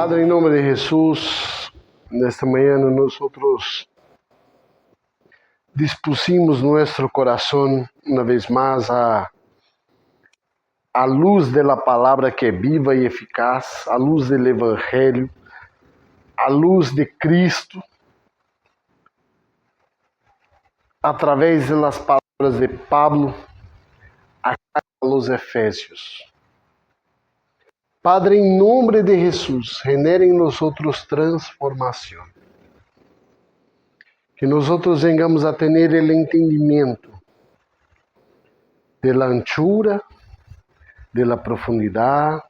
Padre, em nome de Jesus, nesta manhã nós dispusimos nosso coração uma vez mais à luz da palavra que é viva e eficaz, à luz do Evangelho, à luz de Cristo, através das palavras de Pablo, a los Efésios. Padre, em nome de Jesus, genere em nós transformação. Que nós venhamos a ter o entendimento da anchura, da profundidade,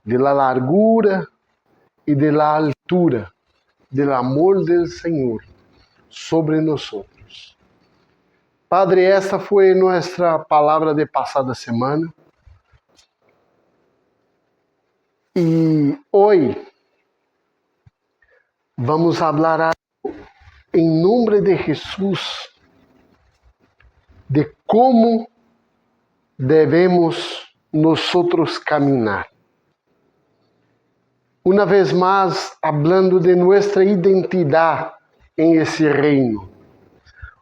da largura e da altura do amor do Senhor sobre nós. Padre, esta foi nossa palavra de passada semana. E hoje vamos falar em nome de Jesus de como devemos nós caminhar. Uma vez mais, falando de nossa identidade em esse reino.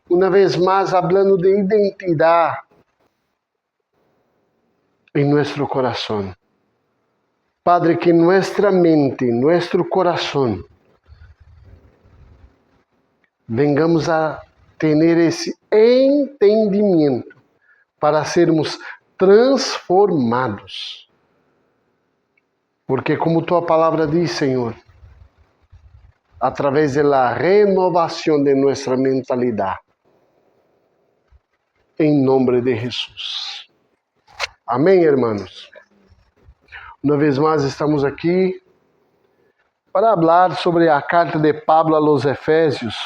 Uma vez mais, falando de identidade em nosso coração. Padre, que nossa mente, nosso coração, venhamos a ter esse entendimento para sermos transformados. Porque como tua palavra diz, Senhor, através da renovação de nossa mentalidade, em nome de Jesus. Amém, irmãos? Uma vez mais estamos aqui para falar sobre a carta de Pablo a los Efésios.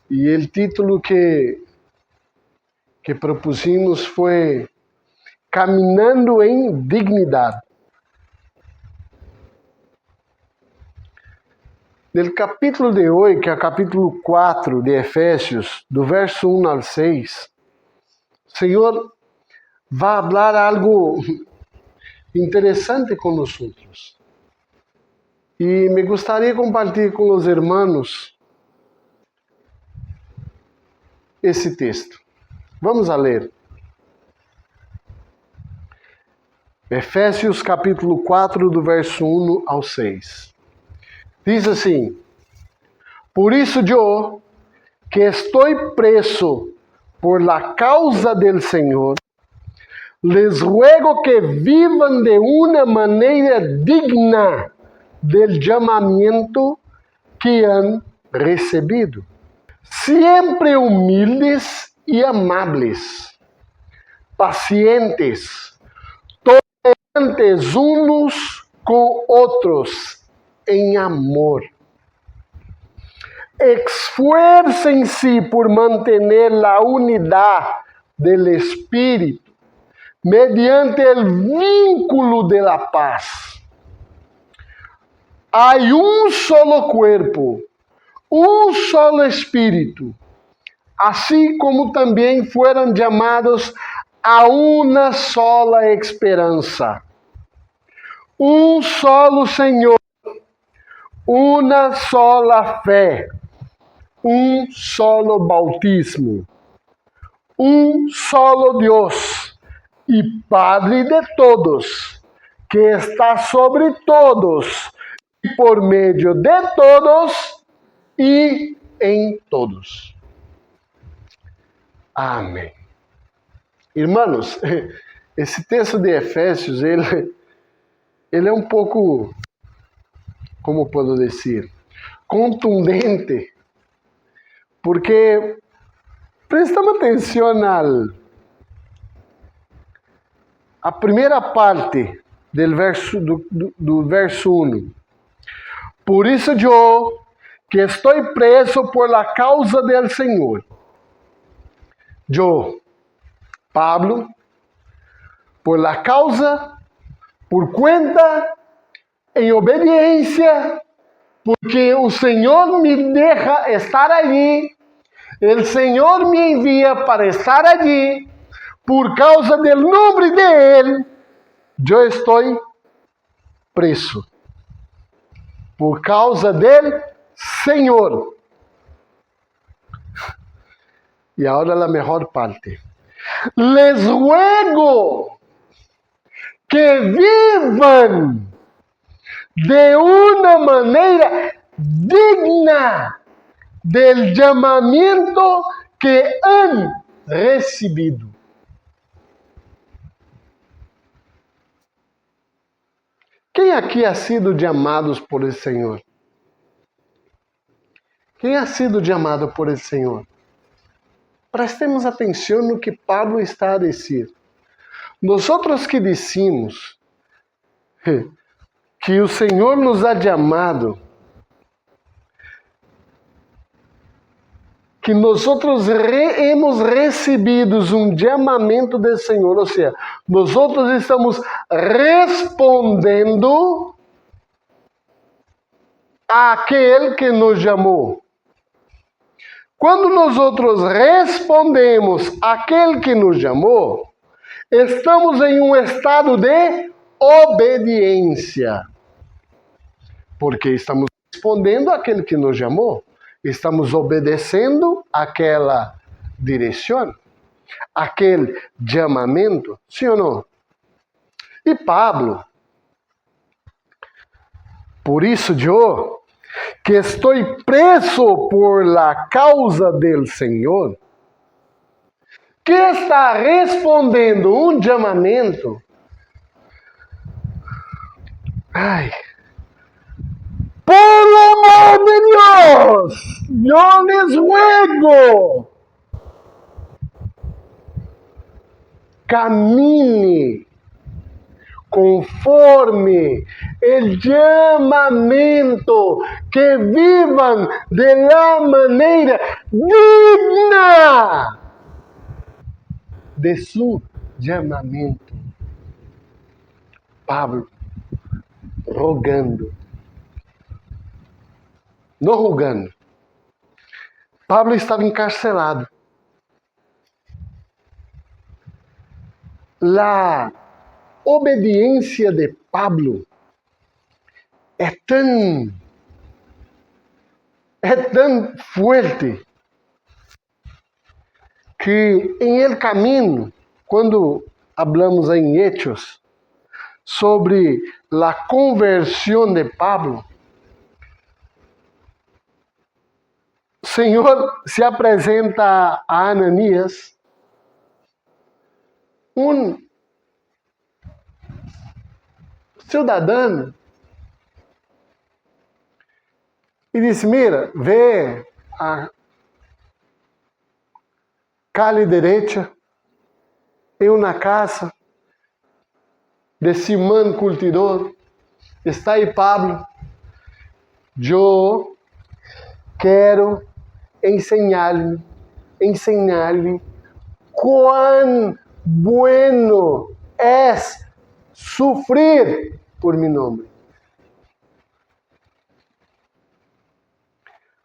E o título que propusimos foi Caminhando em Dignidade. No capítulo de hoje, que é o capítulo 4 de Efésios, do verso 1 ao 6, o Senhor vai falar algo interessante com nós. E me gostaria de compartilhar com os irmãos esse texto. Vamos a ler. Efésios capítulo 4, do verso 1 ao 6. Diz assim: Por isso eu, que estou preso por la causa del Senhor, les ruego que vivan de una manera digna del llamamiento que han recibido, siempre humildes y amables, pacientes, tolerantes unos con otros en amor. Esfuércense por mantener la unidad del Espíritu mediante el vínculo de la paz. Hay un solo cuerpo, un solo espíritu, así como también fueron llamados a una sola esperanza, un solo Señor, una sola fe, un solo bautismo, un solo Dios y Padre de todos, que está sobre todos y por medio de todos y en todos. Amém. Irmãos, esse texto de Efésios, ele é um pouco, como posso dizer, contundente, porque prestamos atenção a primeira parte do verso 1. Por isso eu, que estou preso por la causa del Senhor. Eu, Pablo, por la causa, por cuenta, em obediência, porque o Senhor me deixa estar allí, o Senhor me envia para estar allí, por causa do nome de Ele, eu estou preso por causa del Senhor. E agora a melhor parte. Les ruego que vivan de uma maneira digna del llamamiento que han recebido. Quem aqui ha sido chamados por el Senhor? Quem ha sido chamado por el Senhor? Prestemos atenção no que Pablo está a dizer. Nós que dizemos que o Senhor nos ha chamado, que nós hemos recebido um chamamento do Senhor, ou seja, nós estamos respondendo àquele que nos chamou. Quando nós respondemos àquele que nos chamou, estamos em um estado de obediência, porque estamos respondendo àquele que nos chamou. Estamos obedecendo àquela direção, aquele chamamento, sim ou não? E Pablo, por isso eu, que estou preso por la causa del Senhor, que está respondendo um chamamento, por amor de Deus, eu les ruego, camine conforme o chamamento, que vivam de la maneira digna de su chamamento. Pablo rogando, não rogando. Pablo estava encarcelado. A obediência de Pablo é tão forte que em el caminho, quando hablamos em Hechos sobre a conversão de Pablo, o Senhor se apresenta a Ananias, um cidadão, e disse: mira, vê a calle derecha, em uma casa de Simão Curtidor, está aí Pablo. Eu quero ensinar-lhe quão bueno é sofrer por meu nome.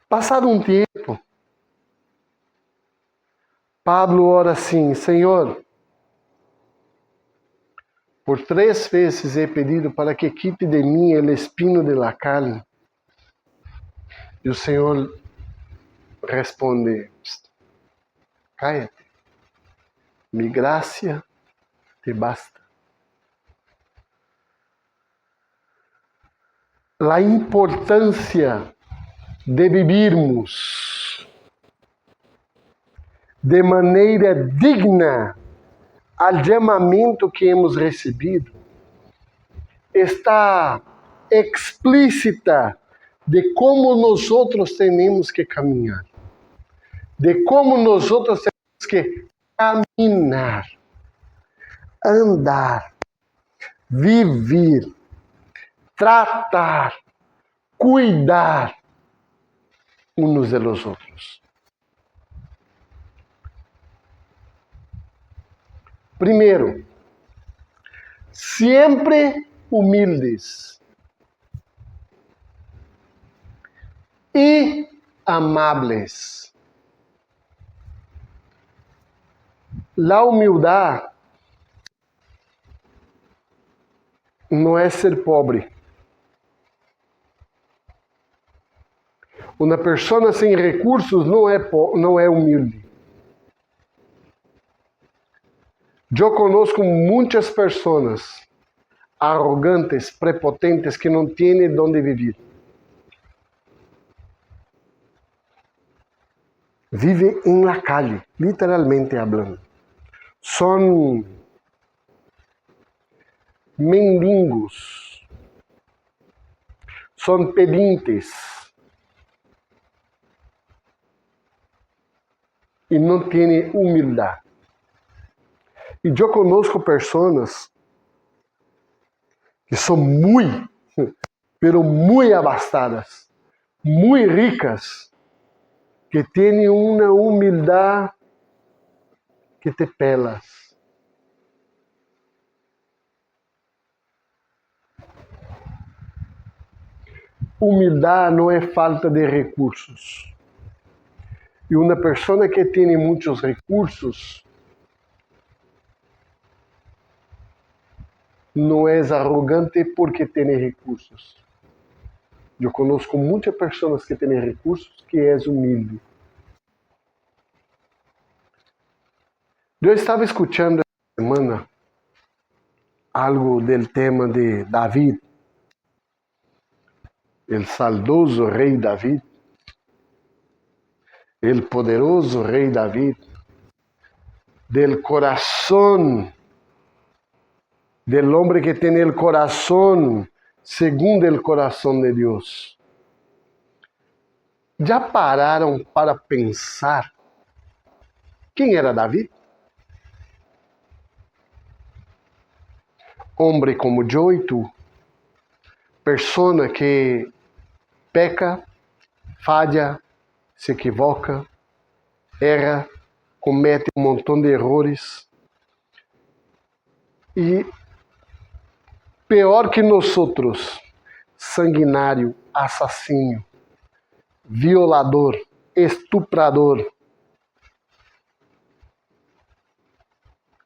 Passado um tempo, Pablo ora assim: Senhor, por 3 vezes he pedido para que quite de mim o espinho de la carne. E o Senhor responde: cállate, mi gracia te basta. A importância de vivirmos de maneira digna ao chamamento que hemos recebido está explícita de como nós temos que caminhar, de como nós temos que caminhar, andar, viver, tratar, cuidar uns dos outros. Primeiro, sempre humildes e amáveis. A humildade não é ser pobre. Uma pessoa sem recursos não é humilde. Eu conozco muitas pessoas arrogantes, prepotentes, que não têm onde viver. Vive em la calle, literalmente hablando. São mendigos, são pedintes e não têm humildade. E eu conozco pessoas que são muito abastadas, muito ricas, que têm uma humildade que te pelas. Humildade não é falta de recursos. E uma pessoa que tem muitos recursos não é arrogante porque tem recursos. Eu conozco muitas pessoas que têm recursos que é humilde. Eu estava escutando esta semana algo do tema de David, o saudoso rei David, o poderoso rei David, del corazón, del hombre que tem el corazón segundo el corazón de Deus. Já pararam para pensar quem era David? Homem como eu e tu, persona que peca, falha, se equivoca, erra, comete um montão de erros e pior que nós outros, sanguinário, assassino, violador, estuprador.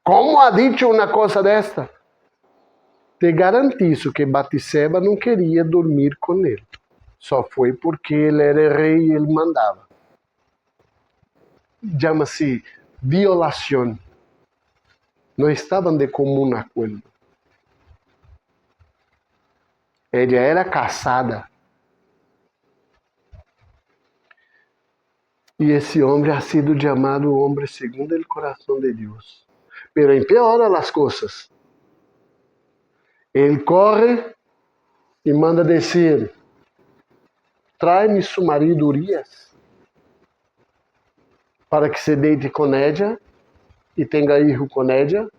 Como ha dicho uma coisa desta? Te garantizo que Batseba não queria dormir com ele. Só foi porque ele era rei e ele mandava. Chama-se violação. Não estavam de comum acordo. Ela era casada. E esse homem ha sido chamado homem segundo o coração de Deus. Pero empeora as coisas. Ele corre e manda dizer: trai-me seu marido Urias, para que se deite com ella e tenha filho com ella.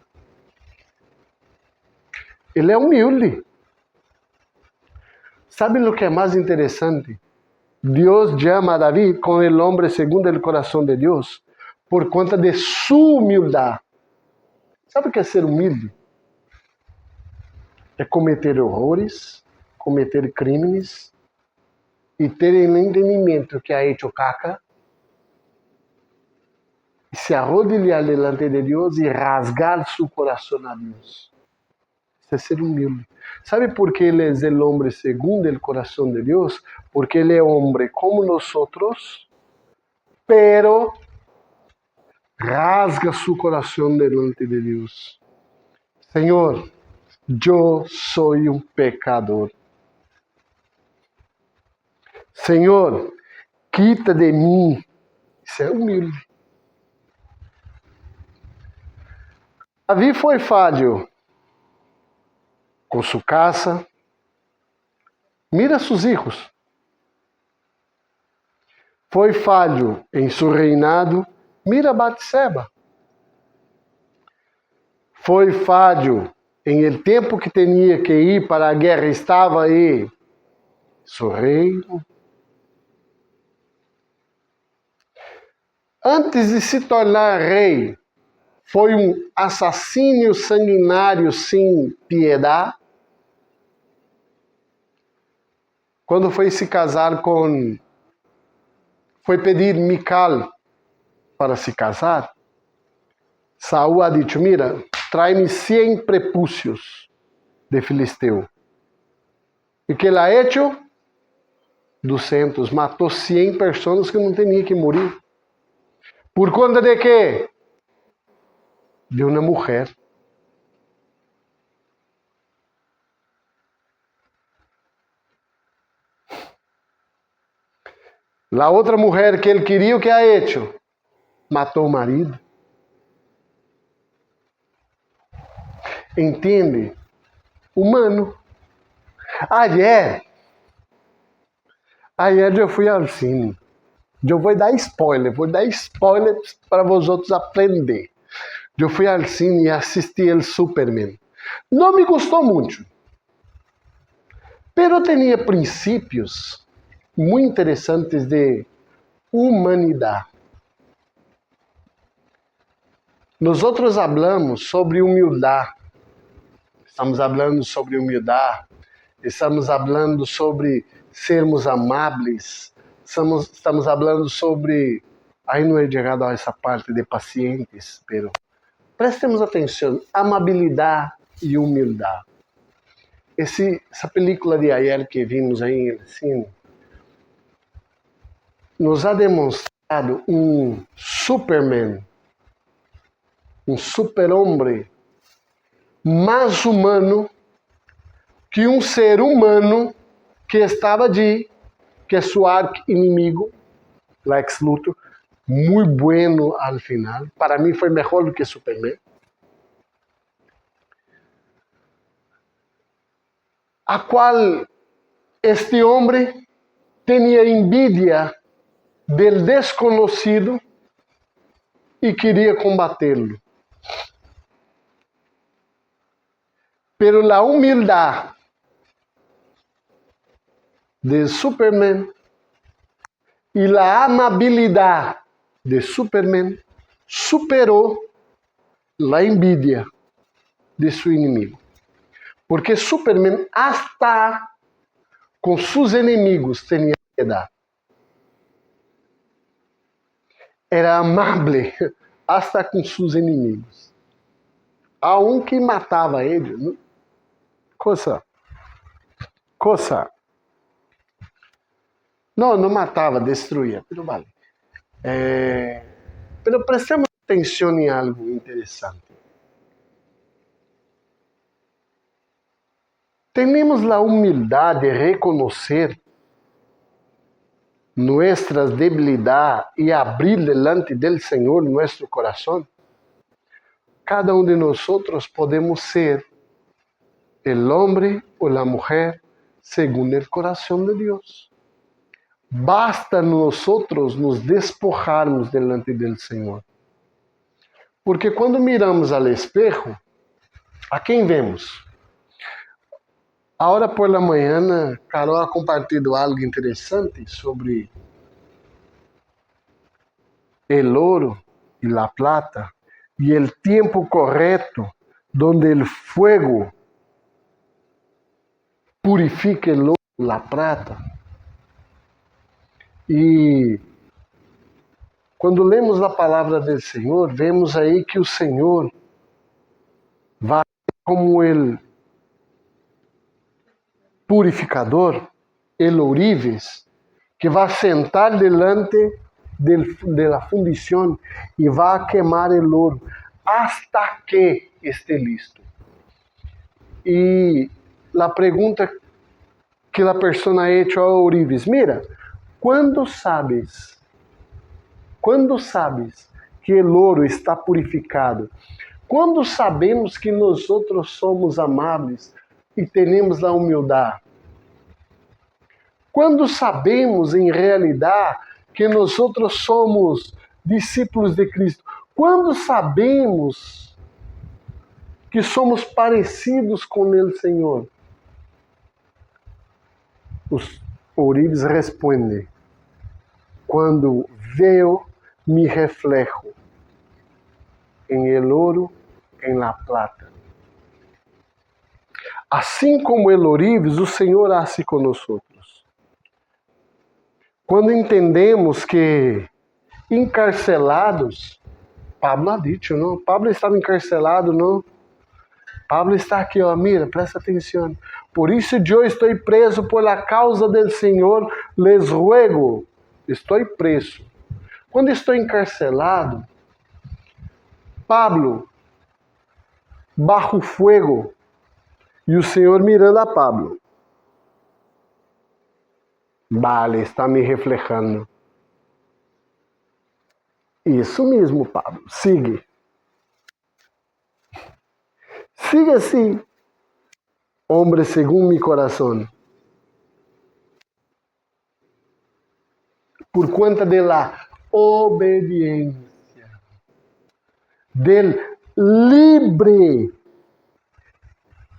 Ele é humilde. Sabe o que é mais interessante? Deus chama a David com o homem segundo o coração de Deus por conta de sua humildade. Sabe o que é ser humilde? É cometer horrores, cometer crimes e ter o entendimento que ha hecho caca e se arrodilhar delante de Deus e rasgar seu coração a Deus. Isso é ser humilde. ¿Sabe por que ele é o homem segundo o coração de Deus? Porque ele é homem como nós outros, pero rasga seu coração delante de Deus. Senhor, eu sou um pecador. Senhor, quita de mim. Isso é humilde. Davi foi falho com sua casa. Mira seus filhos. Foi falho em seu reinado. Mira Batseba. Foi falho em el tempo que tinha que ir para a guerra. Estava aí seu reino. Antes de se tornar rei, foi um assassínio sanguinário sem piedade. Quando foi se casar foi pedir Mical para se casar, Saul ha dicho: mira, trai-me 100 prepúcios de filisteu. E que ele ha hecho? 200, matou 100 pessoas que não tinham que morrer. Por conta de quê? De uma mulher. A outra mulher que ele queria, o que ha hecho? Matou o marido. Entende? Humano. Ayer eu fui ao cine. Eu vou dar spoiler para vocês aprender. Eu fui ao cine e assisti el Superman. Não me gostou muito. Pero tinha princípios muito interessantes de humanidade. Nós hablamos sobre humildade. Estamos falando sobre humildade. Estamos falando sobre sermos amáveis. Estamos falando sobre... Aí não é chegado a essa parte de pacientes, pero prestemos atenção. Amabilidade e humildade. Essa película de ayer que vimos aí no cine nos ha demonstrado um Superman, um super-homem mais humano que um ser humano que estava allí, que é seu arqui-inimigo, Lex Luthor, muito bueno al final. Para mim foi melhor do que Superman. A qual este homem tinha envidia del desconhecido e queria combatê-lo. Pero la humildad de Superman y la amabilidad de Superman superou la envidia de su inimigo. Porque Superman hasta com seus inimigos tinha piedade. Era amável hasta com seus inimigos. Há um que matava ele. Coisa. Não matava, destruía, pero vale. Pero prestemos atenção em algo interessante. Temos a humildade de reconhecer nossas debilidades e abrir delante del Senhor nosso coração. Cada um de nós podemos ser el hombre ou la mujer según el corazón de Dios. Basta nosotros nos despojarmos delante del Senhor. Porque quando miramos al espejo, ¿a quem vemos? Agora por la manhã, Carol ha compartilhado algo interessante sobre el oro y la plata y el tiempo correcto donde el fuego purifica el oro y la plata. E quando lemos a palavra do Senhor, vemos aí que o Senhor vai como el purificador, el ourives, que vai sentar delante de la fundição e vai queimar el ouro hasta que esté listo. E a pergunta que a pessoa ha hecho ao ourives, mira, quando sabes que o ouro está purificado? Quando sabemos que nós somos amáveis e temos a humildade? Quando sabemos em realidade que nós somos discípulos de Cristo? Quando sabemos que somos parecidos com o Senhor? Os ourives respondem: quando veo mi reflejo em el ouro, em la plata. Assim como el ourives, o Senhor hace conosco. Quando entendemos que encarcelados, Pablo ha dicho, não? Pablo estava encarcelado, não? Pablo está aqui, ó, mira, presta atenção. Por isso eu estou preso por la causa del Senhor, les ruego. Estou preso. Quando estou encarcelado, Pablo, bajo fuego, e o Senhor mirando a Pablo. Vale, está me reflejando. Isso mesmo, Pablo. Siga. Siga assim, homem segundo mi coração. Por conta de la obediência, del libre,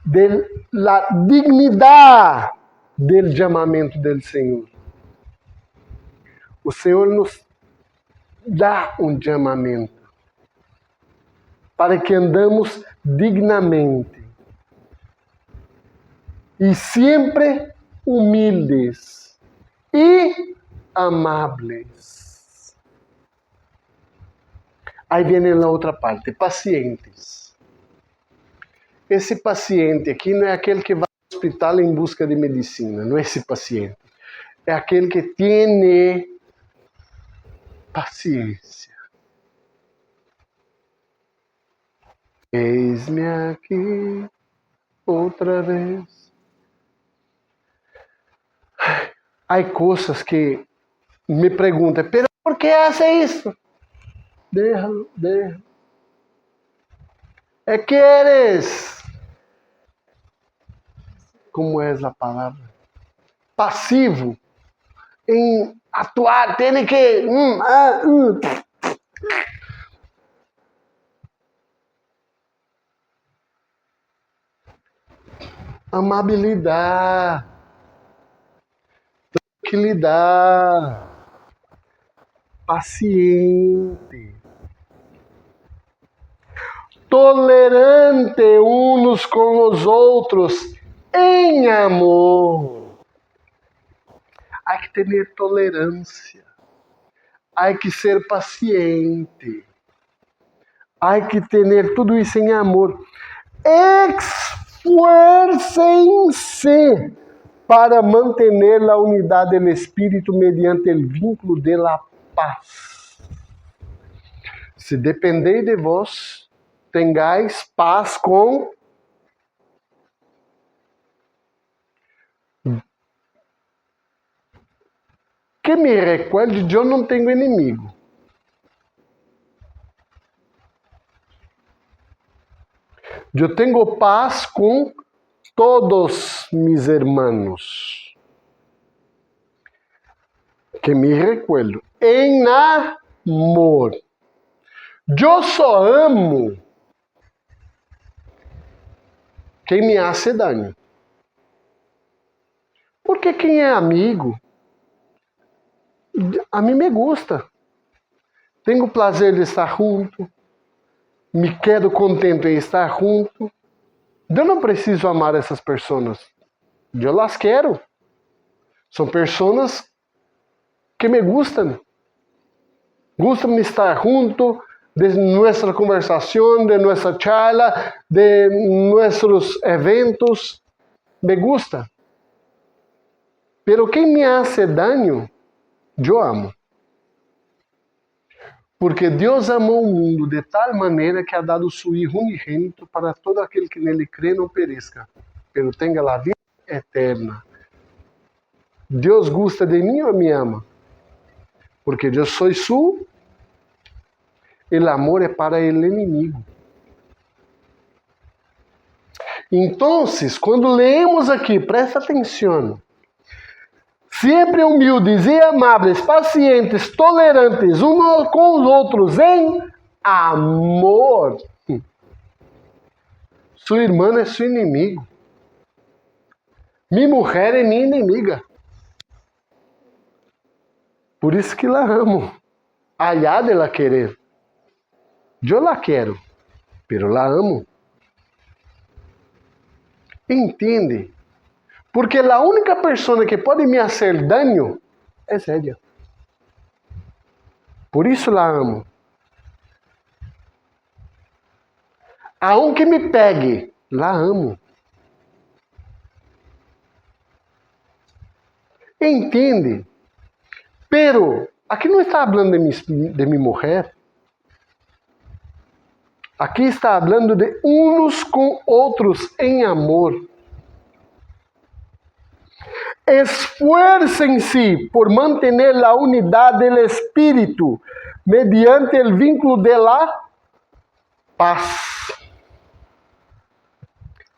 de la dignidade del chamamento del Senhor. O Senhor nos dá um chamamento para que andamos dignamente e sempre humildes e amáveis. Aí vem a outra parte, pacientes. Esse paciente aqui não é aquele que vai ao hospital em busca de medicina, não é esse paciente. É aquele que tem paciência. Eis-me aqui outra vez. Há coisas que me perguntam, pero ¿por que hace isso? Déjalo. É que eres, como é a palavra? Passivo em atuar, tem que... Amabilidade, tranquilidade, paciente, tolerante uns com os outros, em amor. Há que ter tolerância, há que ser paciente, há que ter tudo isso em amor. Esfuércense para manter a unidade do Espírito mediante o vínculo de la paz. Se depender de vós, tenhais paz com que me recuerde, eu não tenho inimigo. Eu tenho paz com todos mis hermanos. Que me recuerdo. Em amor. Eu só amo quem me hace dano. Porque quem é amigo, a mim me gusta. Tenho o prazer de estar junto. Me quedo contente em estar junto. Eu não preciso amar essas pessoas. Eu las quero. São pessoas que me gustam. Gustam de estar junto, de nossa conversação, de nossa charla, de nossos eventos. Me gusta. Pero quem me hace daño, eu amo. Porque Deus amou o mundo de tal maneira que ha dado seu Hijo unigênito para todo aquele que nele crê não pereça, pero tenha a vida eterna. Deus gosta de mim ou me ama? Porque eu sou su, o amor é para o inimigo. Então, quando leemos aqui, presta atenção. Sempre humildes e amáveis, pacientes, tolerantes, uns com os outros, em amor. Sua irmã é seu inimigo. Minha mulher é minha inimiga. Por isso que la amo. Allá de la querer. Eu la quero, pero la amo. Entende? Porque a única pessoa que pode me fazer dano é ela. Por isso la amo. Aunque me pegue, La amo. Entende? Pero, aqui não está falando de minha mulher. Aqui está falando de uns com outros em amor. Esfuércense por manter a unidade do Espírito mediante o vínculo de la paz.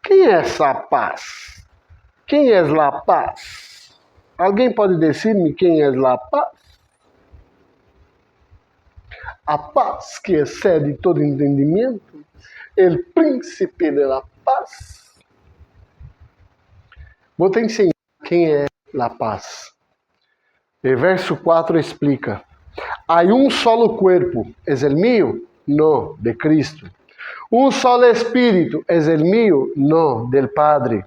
Quem é essa paz? Quem é la paz? Alguém pode dizer-me quem é la paz? A paz que excede todo entendimento, o príncipe de la paz. Vou te ensinar quem é la paz. O verso 4 explica: há solo cuerpo, ¿es el mío? No, de Cristo. Solo espírito, ¿es el mío? No, del Padre.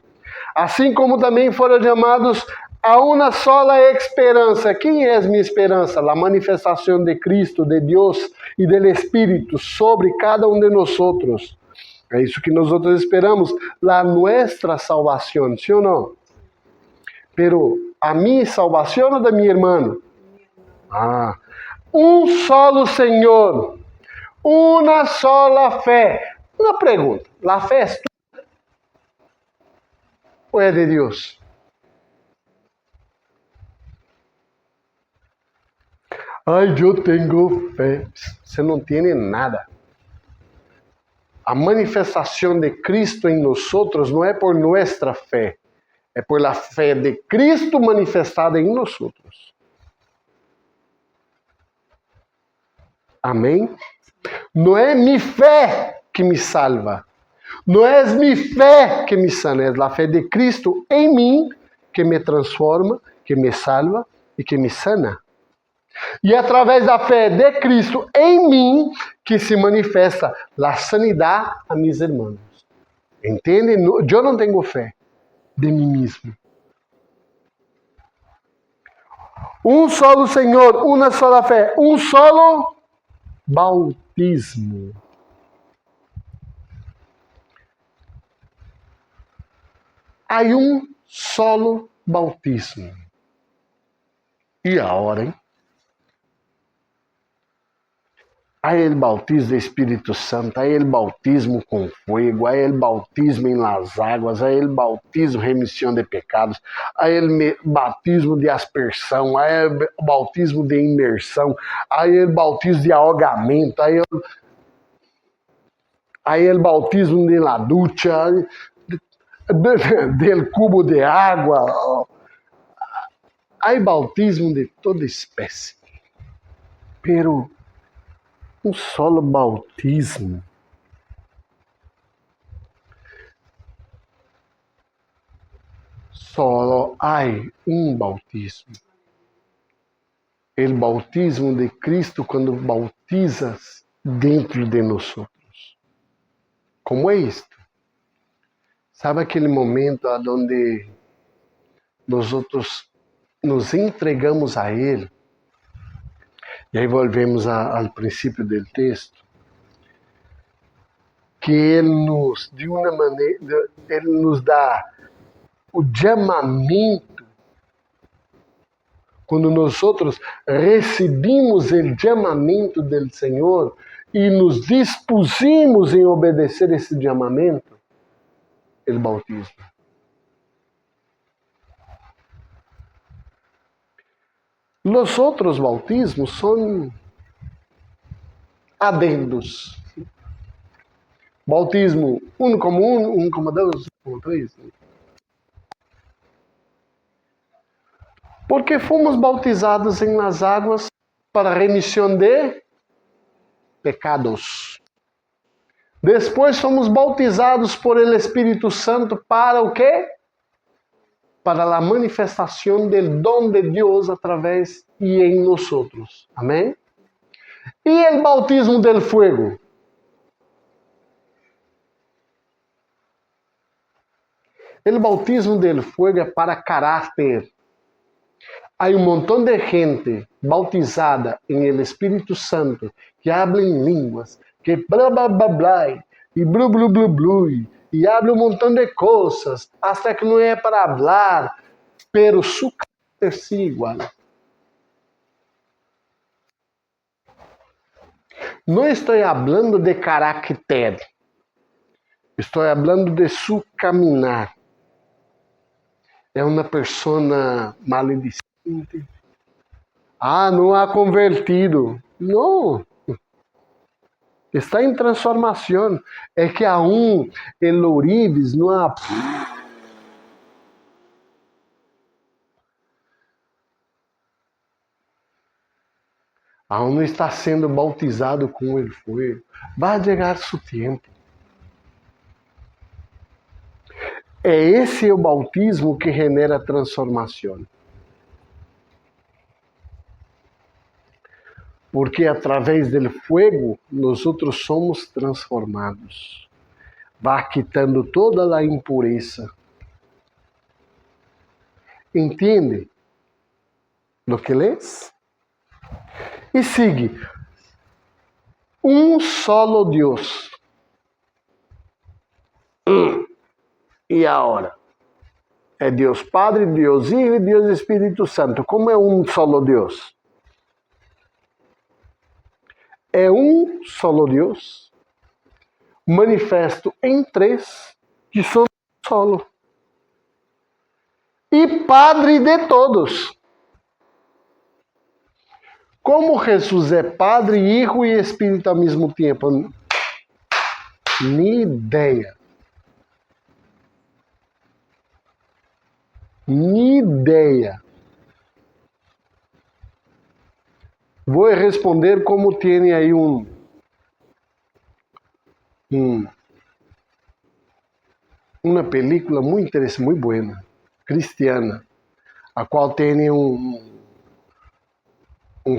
Assim como também foram chamados a uma sola esperança. Quem é minha esperança? A manifestação de Cristo, de Deus e do Espírito sobre cada de nós. É isso que nós esperamos, a nossa salvação, sim ou não? Pero a minha salvação ou da minha irmã? Solo Senhor, uma sola fé. Uma pergunta: a fé é tua ou é de Deus? Ai, eu tenho fé. Você não tem nada. A manifestação de Cristo em nós não é por nossa fé, é por la fé de Cristo manifestada em nós. Amém? Não é minha fé que me salva. Não é minha fé que me sana. É a fé de Cristo em mim que me transforma, que me salva e que me sana. E é através da fé de Cristo em mim que se manifesta a sanidade a meus irmãos. Entende? Eu não tenho fé de mim mesmo. Solo Senhor, uma sola fé, solo bautismo. Há solo bautismo. E agora, hein? Há o bautismo do Espírito Santo, há o bautismo com fogo, há o bautismo em las águas, há o bautismo remissão de pecados, há o bautismo de aspersão, há o bautismo de imersão, há o bautismo de ahogamento, há o bautismo de la ducha, del cubo de água, há o bautismo de toda espécie. Pero solo bautismo. Solo há bautismo. O bautismo de Cristo quando bautizas dentro de nós. Como é isto? Sabe aquele momento onde nós nos entregamos a Ele? E aí volvemos ao princípio do texto, que Ele nos, de uma maneira, Ele nos dá o chamamento, quando nós recebemos o chamamento do Senhor e nos dispusimos em obedecer esse chamamento, o bautismo. Os outros bautismos são adendos. Bautismo 1 como 1, 1 como 2, 1 como 3. Porque fomos bautizados em las águas para remissão de pecados. Depois fomos bautizados por el Espírito Santo para o quê? Para a manifestação do dom de Deus através e em nós. Amém? E o bautismo del fuego? O bautismo del fuego é para caráter. Há montão de gente bautizada em el Espírito Santo que habla em línguas, que blá blá blá blá, e blu blu blu blu, y habla un montón de cosas hasta que no es para hablar, pero su carácter sí igual. No estoy hablando de carácter, estoy hablando de su caminar. É uma pessoa maledicente. Ah, não há convertido. Não. Está em transformação. É que aún el Orives não há... Aún não está sendo bautizado como ele foi. Vai chegar seu tempo. É esse o bautismo que genera transformação. Porque através do fogo, nós somos transformados. Vai quitando toda a impureza. Entende lo que lês? E sigue. Um solo Deus. E agora? É Deus Padre, Deus Hijo e Deus Espírito Santo. Como é um solo Deus? É um solo Deus, manifesto em três, que são solo. E Padre de todos. Como Jesus é Padre, Hijo e Espírito ao mesmo tempo? Ni ideia. Ni ideia. Vou responder como tem aí uma película muito interessante, muito boa, cristiana, a qual tem um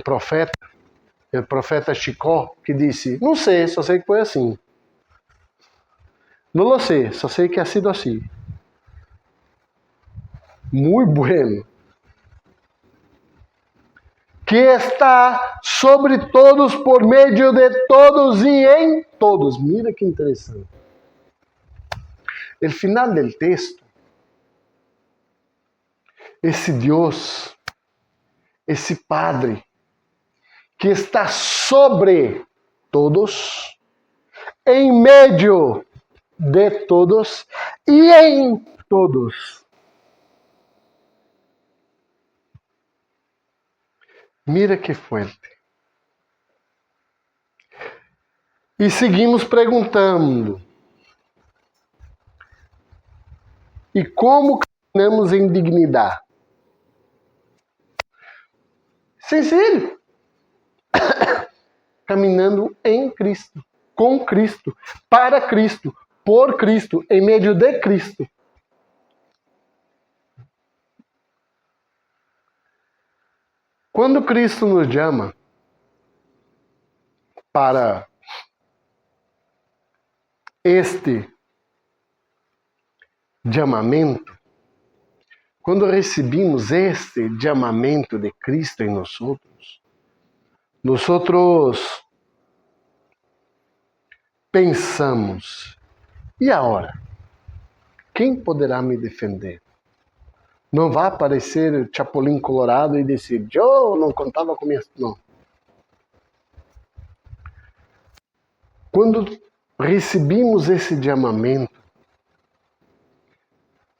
profeta, o profeta Chicó, que disse, não sei, só sei que foi assim. Não lo sei, só sei que ha sido assim. Muito bueno. Que está sobre todos, por meio de todos e em todos. Mira que interessante. O final do texto, esse Deus, esse Padre, que está sobre todos, em meio de todos e em todos. Mira que forte. E seguimos perguntando. E como caminhamos em dignidade? Sencillo. Caminhando em Cristo, com Cristo, para Cristo, por Cristo, em meio de Cristo. Quando Cristo nos chama para este chamamento, quando recebemos este chamamento de Cristo em nós pensamos, e agora? Quem poderá me defender? Não vai aparecer Chapolin Colorado e dizer, eu não contava com minhas... Não. Quando recebemos esse chamamento,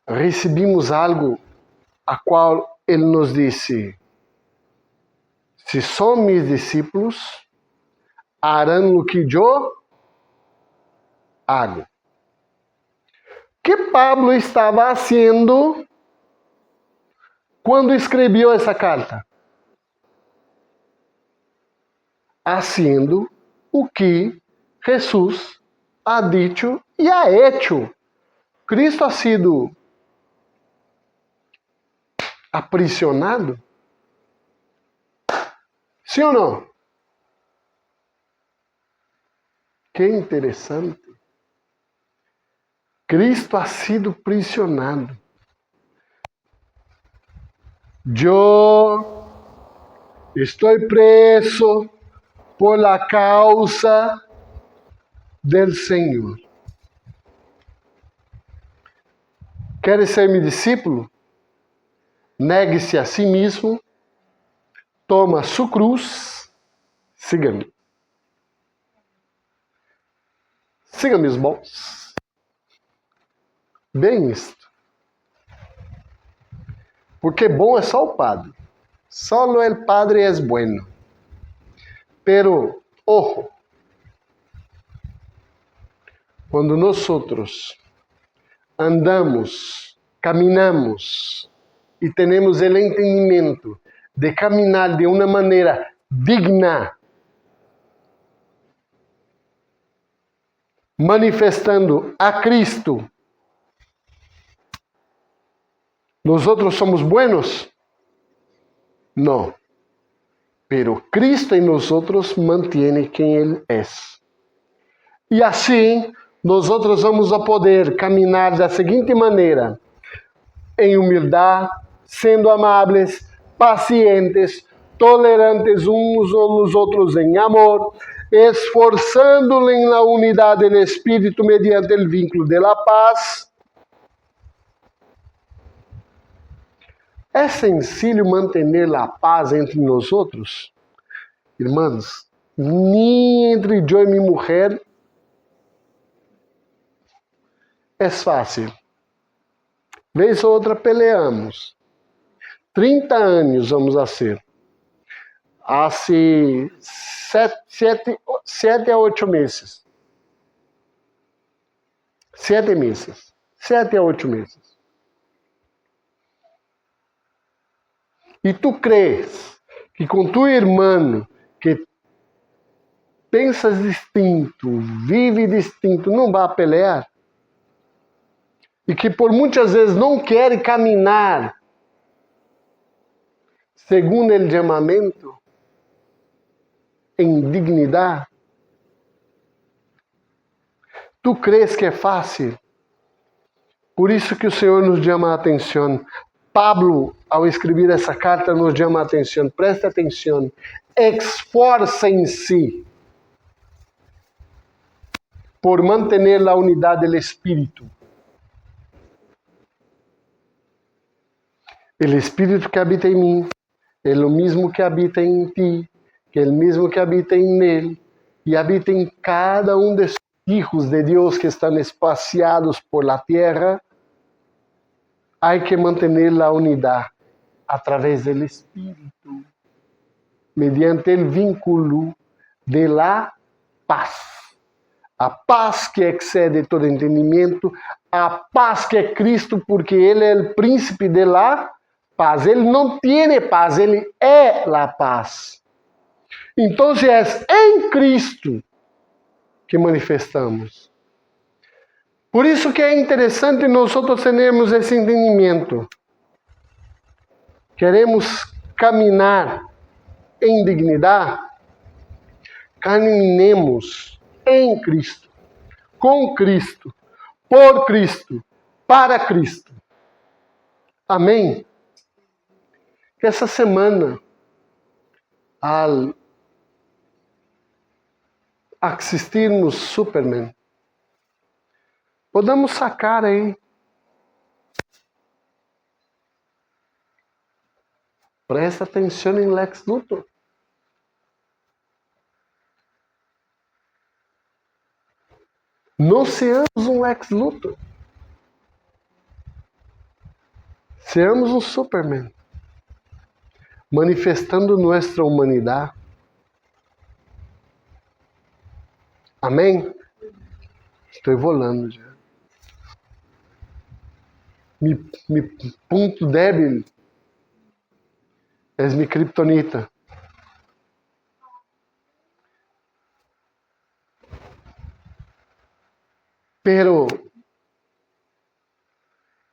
recebemos algo a qual ele nos disse, se são meus discípulos, harão o que eu hago. O que Pablo estava fazendo quando escreveu essa carta? Haciendo o que Jesus ha dicho e ha hecho. Cristo ha sido aprisionado? Sim ou não? Que interessante. Cristo ha sido prisionado. Eu estou preso por la causa del Senhor. Queres ser meu discípulo? Negue-se a si mesmo, toma sua cruz, siga-me. Siga-me os bons. Bem isto. Porque bom é só o Padre. Solo el Padre es bueno. Pero, ojo, quando nós andamos, caminhamos e temos o entendimento de caminhar de uma maneira digna, manifestando a Cristo, nós outros somos buenos? Não. Pero Cristo em nós outros mantém quem Ele é. E assim, nós outros vamos a poder caminhar da seguinte maneira: em humildade, sendo amáveis, pacientes, tolerantes uns aos outros em amor, esforçando-nos em la unidade do Espírito mediante o vínculo de la paz. É sencillo manter a paz entre nós outros? Irmãos, nem entre eu e minha mulher é fácil. Vez ou outra peleamos. 30 anos vamos a ser. Há 7 a 8 meses. 7 meses. 7 a 8 meses. E tu crees que com tu irmão, que pensas distinto, vive distinto, não vai pelear? E que por muitas vezes não quer caminhar segundo o chamamento em dignidade? Tu crees que é fácil? Por isso que o Senhor nos chama a atenção. Pablo, ao escrever essa carta, nos chama a atenção. Presta atenção. Esforcem-se por manter a unidade do Espírito. O Espírito que habita em mim é o mesmo que habita em ti, que é o mesmo que habita em ele, e habita em cada um dos filhos de Deus que estão espaciados por la terra. Há que manter a unidade através do Espírito, mediante o vínculo de la paz. A paz que excede todo entendimento, a paz que é Cristo, porque Ele é o príncipe de la paz. Ele não tem paz, Ele é a paz. Então, é em Cristo que manifestamos. Por isso que é interessante nós termos esse entendimento. Queremos caminhar em dignidade? Caminhemos em Cristo, com Cristo, por Cristo, para Cristo. Amém? Que essa semana, ao assistirmos Superman, podemos sacar aí. Presta atenção em Lex Luthor. Não seamos um Lex Luthor. Seamos um Superman. Manifestando nossa humanidade. Amém? Estou volando já. Mi ponto débil é minha criptonita. Pero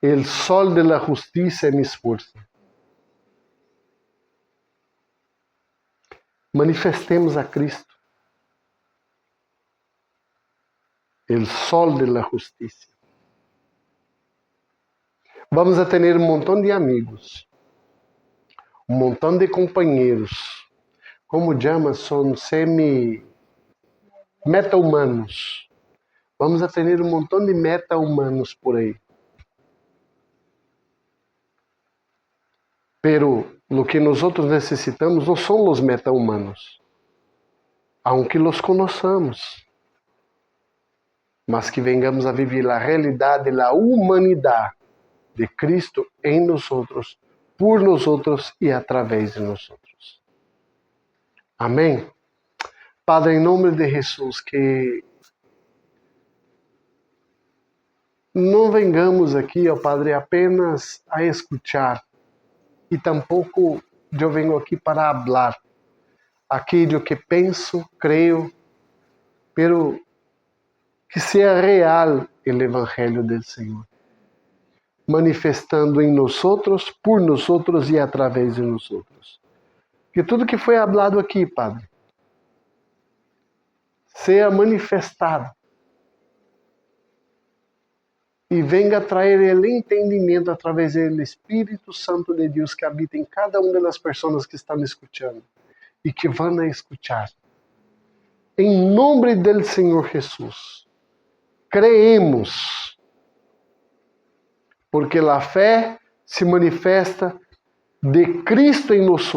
el sol de la justicia é minha força. Manifestemos a Cristo. El sol de la justicia. Vamos a ter um montão de amigos, um montão de companheiros, como chama, são meta-humanos. Vamos a ter um montão de meta-humanos por aí. Pero lo que nosotros necesitamos no son los meta-humanos, aunque los conozcamos, mas que vengamos a vivir a realidade da humanidade de Cristo em nosotros, por nosotros e através de nosotros. Amém? Padre, em nome de Jesus, que não vengamos aqui, ó Padre, apenas a escuchar, e tampouco eu venho aqui para hablar aquilo que penso, creio, pero que seja real o Evangelho do Senhor, manifestando em nosotros, por nosotros e através de nosotros. Que tudo que foi hablado aqui, Padre, seja manifestado e venga trazer o entendimento através do Espírito Santo de Deus que habita em cada uma das pessoas que estão escutando e que vão a escuchar. Em nome do Senhor Jesus, creemos, porque a fé se manifesta de Cristo em nós.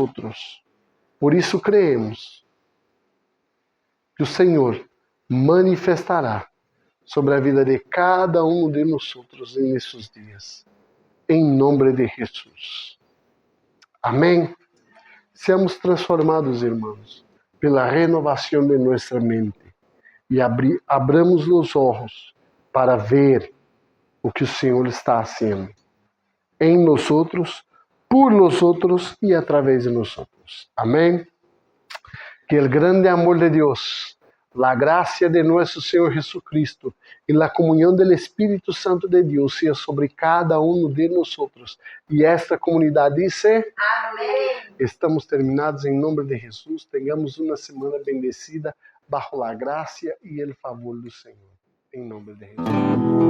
Por isso creemos que o Senhor manifestará sobre a vida de cada um de nós nesses dias. Em nome de Jesus. Amém? Seamos transformados, irmãos, pela renovação de nossa mente e abramos os olhos para ver o que o Senhor está fazendo em nós, por nós e através de nós. Amém? Que o grande amor de Deus, a graça de nosso Senhor Jesucristo e a comunhão do Espírito Santo de Deus seja sobre cada um de nós. E esta comunidade dice: Amém. Estamos terminados em nome de Jesus. Tenhamos uma semana bendecida bajo a graça e o favor do Senhor. Em nome de Jesus.